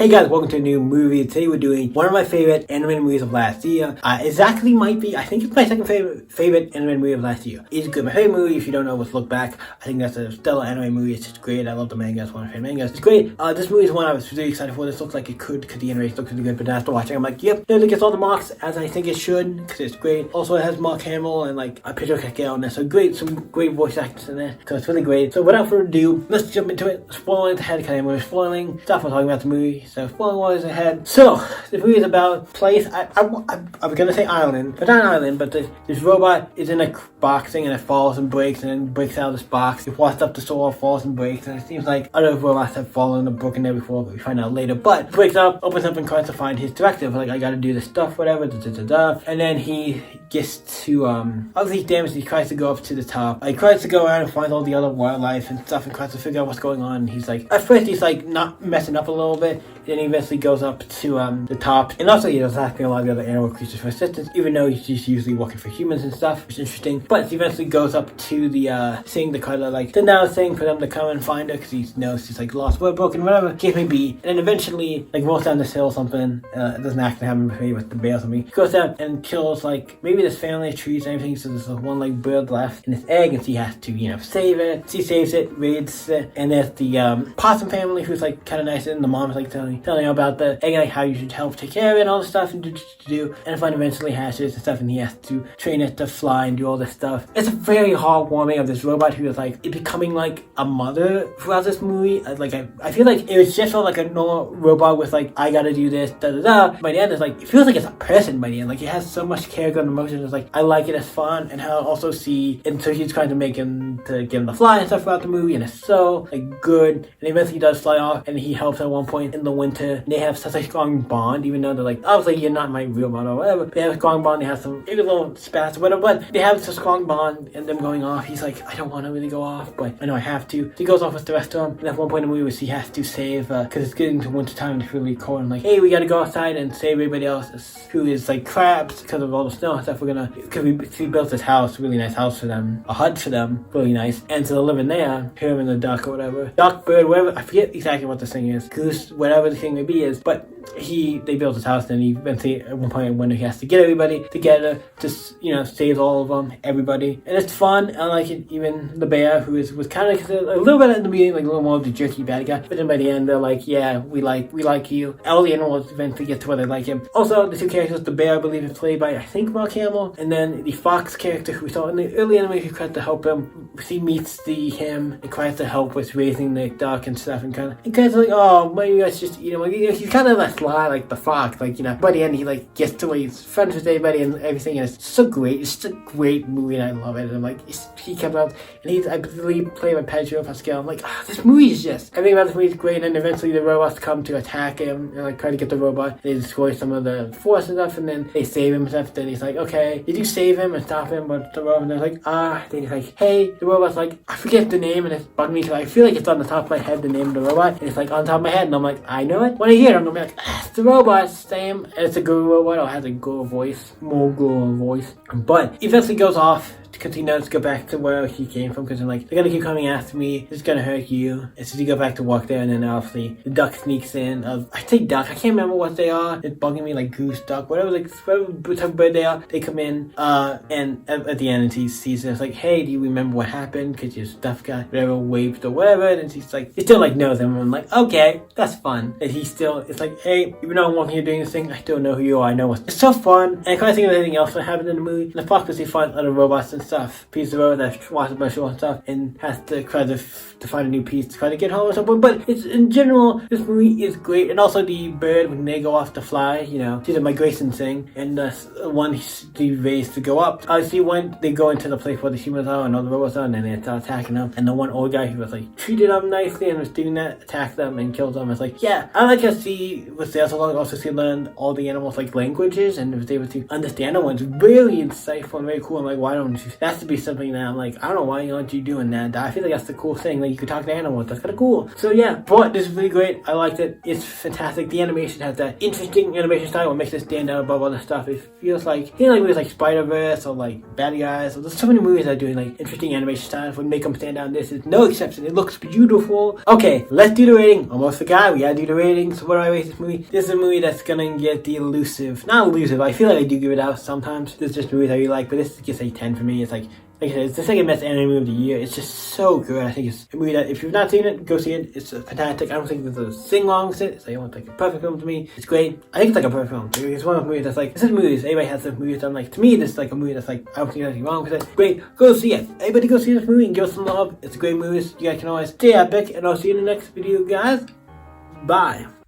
Hey guys, welcome to a new movie. Today we're doing one of my favorite animated movies of last year. Exactly might be, I think it's my second favorite animated movie of last year. It's good. My favorite movie, if you don't know, was Look Back. I think that's a stellar anime movie. It's just great. I love the manga. It's one of my favorite mangas. It's great. This movie is one I was really excited for. This looks like it could, because the animation looks really good, but after watching, I'm like, yep, it gets all the marks as I think it should, because it's great. Also, it has Mark Hamill and like a Pedro Pascal in there, so great, some great voice actors in there, so it's really great. So without further ado, let's jump into it. Spoiling ahead, because I'm going to be spoiling stuff. I'm talking about the movie, so spoiling wise ahead. So the movie is about place. I was gonna say island, but not an island. But this robot is in a box thing and it falls and breaks and then breaks out of this box. It walks up the store, falls and breaks, and it seems like other robots have fallen or broken there before, but we find out later. But it breaks up, opens up and tries to find his directive. Like, I gotta do this stuff, whatever. And then he gets to obviously he's damaged. He tries to go up to the top. He tries to go around and find all the other wildlife and stuff and tries to figure out what's going on. And he's like, at first he's like not messing up a little bit. Then he eventually goes up to the top, and also he was asking a lot of the other animal creatures for assistance, even though he's just usually working for humans and stuff, which is interesting. But he eventually goes up to the thing, the kind of like the now thing for them to come and find her, because he knows she's like lost, or broken, whatever case may be. And then eventually like rolls down this hill or something. It doesn't actually happen with me, with the bear or something. He goes down and kills like maybe this family of trees and everything. So there's one like bird left in this egg, and she has to save it. She saves it, raids it, and there's the possum family who's like kind of nice, and the mom's like telling her about the egg, like how you should help take care of it and all this stuff and do. And Fun eventually hatches and stuff, and he has to train it to fly and do all this stuff. It's a very heartwarming of this robot who is like becoming like a mother throughout this movie. Like I feel like it was just felt like a normal robot with like, I gotta do this, By the end, it's like, it feels like it's a person by the end. Like, it has so much character and emotion. It's like, I like it, it's fun, and how I also see, and so he's trying to make him to get him to fly and stuff throughout the movie, and it's so like good. And eventually he does fly off, and he helps at one point in the winter. And they have such a strong bond, even though they're like, obviously you're not my real mother or whatever. They have a strong bond. They have some maybe a little spats or whatever, but they have such a strong bond. And them going off, he's like, I don't want to really go off, but I know I have to. So he goes off with the rest of them. And at one point in the movie, he has to save, because it's getting to winter time and it's really cold. And like, hey, we gotta go outside and save everybody else who is like trapped because of all the snow and stuff. Because we built this house, really nice house for them, a hut for them, really nice. And so they're living there, him and the duck or whatever, duck, bird, whatever. I forget exactly what this thing is, goose, whatever the thing may be is, but they built his house, and he eventually at one point when he has to get everybody together, just saves all of them, everybody, and it's fun. I like it. Even the bear, who was kind of a little bit at the beginning, like a little more of the jerky bad guy, but then by the end they're like, yeah, we like you. All the animals eventually get to where they like him. Also, the two characters, the bear I believe is played by I think Mark Hamill, and then the fox character who we saw in the early animation who tried to help him. He meets him and tries to help with raising the duck and stuff, and kind of like, oh, maybe you guys just he's kind of like sly like the fox, by the end he like gets to where he's friends with everybody and everything, and it's so great. It's just a great movie, and I love it. And I'm like, he comes out, and he's I believe played by Pedro Pascal. I'm like, this movie is just everything about this movie is great. And then eventually the robots come to attack him and like try to get the robot. They destroy some of the force and stuff, and then they save him and stuff. Then he's like, okay, did you save him and stop him? But the robot, and they're like, then he's like, hey, the robot's like, I forget the name, and it's bugging me because I feel like it's on the top of my head, the name of the robot, and it's like on top of my head, and I'm like, I know it. When I hear it, I'm gonna be like, it's the robot, same. And it's a good robot, or has a good voice, more good voice. But he eventually goes off, because he knows to go back to where he came from, because they're like, they're gonna keep coming after me, it's gonna hurt you. And so you go back to walk there, and then obviously the duck sneaks in. I say duck, I can't remember what they are. It's bugging me, like goose, duck, whatever type of bird they are. They come in, and at the end, and he sees it. It's like, hey, do you remember what happened? Because your stuff got whatever waved or whatever. And he's like, he still like knows him. And I'm like, okay, that's fun. And he still, it's like, hey, even though I'm walking here doing this thing, I still know who you are. I know it's so fun. And I can't think of anything else that happened in the movie. And the fuck was he find other robots and stuff. Piece of road that watches my show and stuff, and has to try to find a new piece to try to get home or something. But it's in general, this movie is great. And also the bird, when they go off to fly, she's a migration thing, and the one he raised to go up. Obviously, when they go into the place where the humans are and all the robots are, and then they start attacking them, and the one old guy who was like treated them nicely and was doing that, attacked them and killed them. It's like, yeah, I like to see with there so long. Also, see learned all the animals like languages and was able to understand them. It's really insightful and very cool. I'm like, why don't you That has to be something that I'm like, I don't know why aren't you doing that. I feel like that's the cool thing. Like you could talk to animals. That's kind of cool. So yeah, but this is really great. I liked it. It's fantastic. The animation has that interesting animation style. What makes it stand out above other stuff. It feels like movies like Spider-Verse or like Bad Guys. So there's so many movies that are doing like interesting animation styles would make them stand out. This is no exception. It looks beautiful. Okay, let's do the rating. Almost forgot. We gotta do the rating. So what do I rate this movie? This is a movie that's gonna get the elusive. Not elusive. I feel like I do give it out sometimes. There's just movies I really like, but this gets a 10 for me. It's like I said, it's the second best anime movie of the year. It's just so good. I think it's a movie that if you've not seen it, go see it. It's fantastic. I don't think there's a sing-along with it. It's like a perfect film to me. It's great. I think it's like a perfect film. It's one of those movies that's like, this is movies. Everybody has some movies done. Like, to me, this is like a movie that's like, I don't think there's anything wrong with it. Great. Go see it. Everybody go see this movie and give us some love. It's a great movie. You guys can always stay epic, and I'll see you in the next video, guys. Bye.